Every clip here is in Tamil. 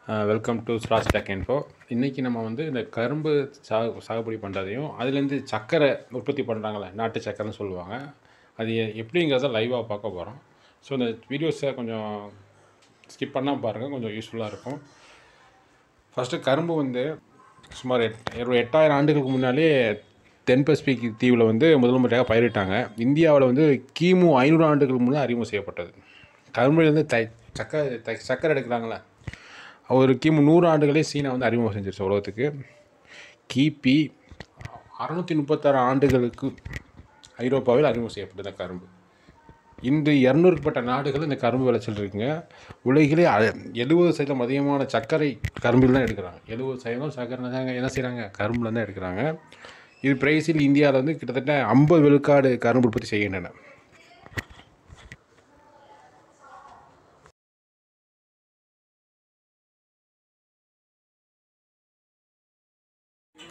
வெல்கம் டு ஸ்ராஸ் டெக் இன்ஃபோ. இன்றைக்கி நம்ம வந்து இந்த கரும்பு சாகுபடி பண்ணுறதையும் அதுலேருந்து சர்க்கரை உற்பத்தி பண்ணுறாங்களே, நாட்டு சர்க்கரைன்னு சொல்லுவாங்க, அது எப்படிங்கிறத லைவாக பார்க்க போகிறோம். ஸோ இந்த வீடியோஸை கொஞ்சம் ஸ்கிப் பண்ணால் பாருங்கள், கொஞ்சம் யூஸ்ஃபுல்லாக இருக்கும். ஃபஸ்ட்டு கரும்பு வந்து சுமார் 8000 ஆண்டுகளுக்கு முன்னாலே தென் பசிபிக் தீவில் வந்து முதல் முறையாக பயிரிட்டாங்க. இந்தியாவில் வந்து கிமு 500 ஆண்டுகளுக்கு முன்னே அறிமுகம் செய்யப்பட்டது. கரும்புலேருந்து சர்க்கரை எடுக்கிறாங்களே, ஒரு கிமு 100 ஆண்டுகளே சீனா வந்து அறிமுகம் செஞ்சிருச்சு உலகத்துக்கு. கிபி 636 ஆண்டுகளுக்கு ஐரோப்பாவில் அறிமுகம் செய்யப்பட்டது கரும்பு. இன்று 200ப்பட்ட நாடுகள் இந்த கரும்பு விளைச்சல் இருக்குங்க. உலகிலே 70% அதிகமான சர்க்கரை கரும்பில் தான் எடுக்கிறாங்க. 70% சர்க்கரை தாங்க என்ன செய்கிறாங்க, கரும்பில் தான் எடுக்கிறாங்க. இது பிரேசில், இந்தியாவில் வந்து கிட்டத்தட்ட 50 விழுக்காடு கரும்பு உற்பத்தி செய்கின்றன.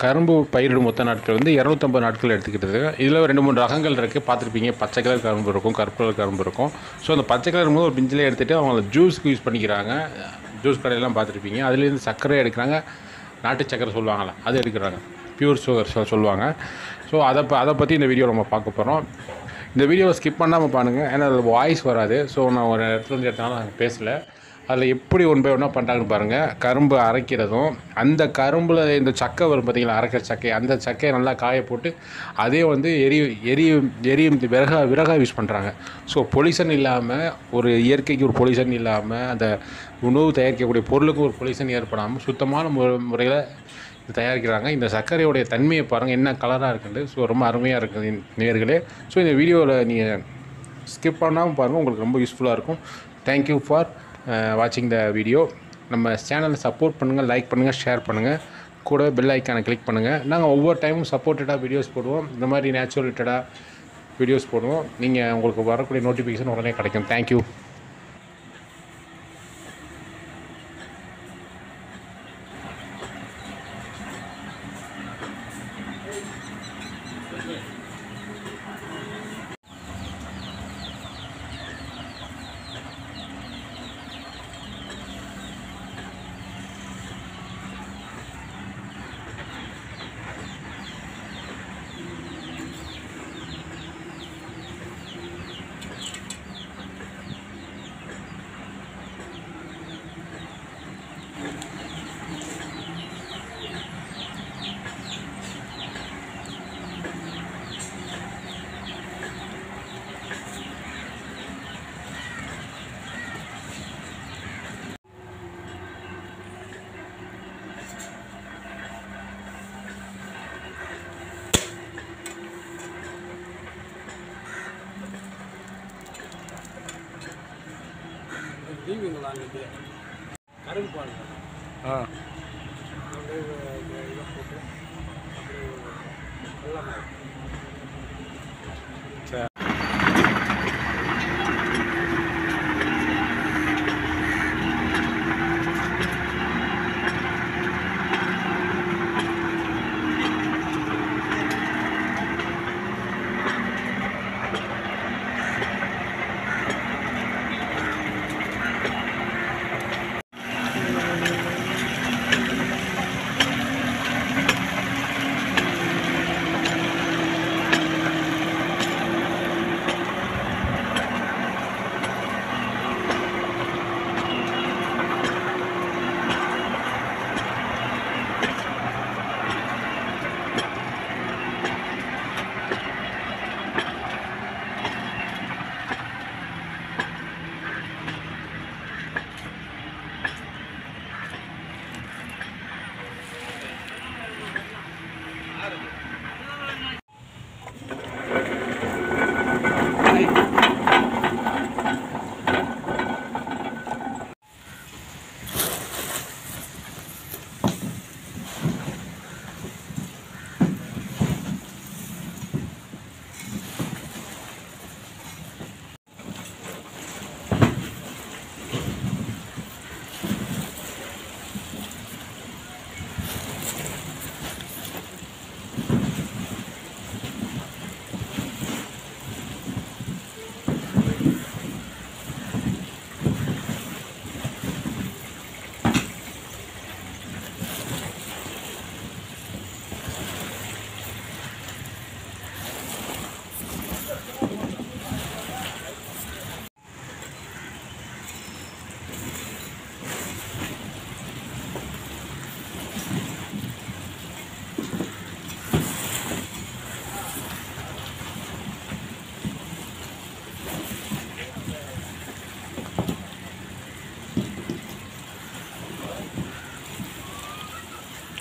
கரும்பு பயிரிடும் மொத்த நாட்கள் வந்து 250 நாட்கள் எடுத்துக்கிட்டது. இதில் 2-3 ரகங்கள் இருக்குது, பார்த்துருப்பீங்க. பச்சை கலர் கரும்பு இருக்கும், கருப்பு கலர் கரும்பு இருக்கும். ஸோ அந்த பச்சை கலர் போது ஒரு பிஞ்சிலே எடுத்துகிட்டு அவங்க ஜூஸ்க்கு யூஸ் பண்ணிக்கிறாங்க. ஜூஸ் கடையெல்லாம் பார்த்துருப்பீங்க. அதுலேருந்து சர்க்கரை எடுக்கிறாங்க, நாட்டு சர்க்கரை சொல்லுவாங்களே அது எடுக்கிறாங்க, பியூர் சுகர் சொல்லுவாங்க. ஸோ அதை பற்றி இந்த வீடியோ நம்ம பார்க்க போகிறோம். இந்த வீடியோவை ஸ்கிப் பண்ணாமல் பாருங்கள், ஏன்னா அதில் வாய்ஸ் வராது. ஸோ நான் ஒரு இடத்துல எடுத்தனால நான் பேசலை. அதில் எப்படி ஒன் பை ஒன்றா பண்ணுறாங்கன்னு பாருங்கள். கரும்பு அரைக்கிறதும், அந்த கரும்பில் இந்த சக்கை வரும் பார்த்தீங்களா, அரைக்கிற சக்கை, அந்த சக்கையை நல்லா காய போட்டு அதே வந்து எரியும் விறகாக யூஸ் பண்ணுறாங்க. ஸோ பொல்யூஷன் இல்லாமல், ஒரு இயற்கைக்கு ஒரு பொல்யூஷன் இல்லாமல், அந்த உணவு தயாரிக்கக்கூடிய பொருளுக்கு ஒரு பொல்யூஷன் ஏற்படாமல் சுத்தமான முறையில் இது தயாரிக்கிறாங்க. இந்த சர்க்கரையோடைய தன்மையை பாருங்கள், என்ன கலராக இருக்குது. ஸோ ரொம்ப அருமையாக இருக்குது நேயர்களே. ஸோ இந்த வீடியோவில் நீங்கள் ஸ்கிப் பண்ணாமல் பாருங்கள், உங்களுக்கு ரொம்ப யூஸ்ஃபுல்லாக இருக்கும். தேங்க்யூ ஃபார் வாட்சிங் த வீடியோ. நம்ம சேனலை சப்போர்ட் பண்ணுங்கள், லைக் பண்ணுங்கள், ஷேர் பண்ணுங்கள், கூட பெல் ஐக்கானை கிளிக் பண்ணுங்கள். நாங்கள் ஒவ்வொரு டைமும் சப்போர்ட்டடாக வீடியோஸ் போடுவோம், இந்த மாதிரி நேச்சுரல் ரிலேட்டடாக வீடியோஸ் போடுவோம். நீங்கள் உங்களுக்கு வரக்கூடிய நோட்டிஃபிகேஷன் உடனே கிடைக்கும். தேங்க்யூ. தீவிங்களா அன்றைக்கி கரும்பு பாருங்க. அப்படியே இதை போட்டு அப்படியே வெள்ளமாக சரி.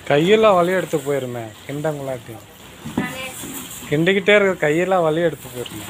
கையெல்லாம் வலி எடுத்து போயிருமே கிண்டங்களாட்டியும் கிண்டிக்கிட்டே இருக்க கையெல்லாம் வலி எடுத்து போயிருமே.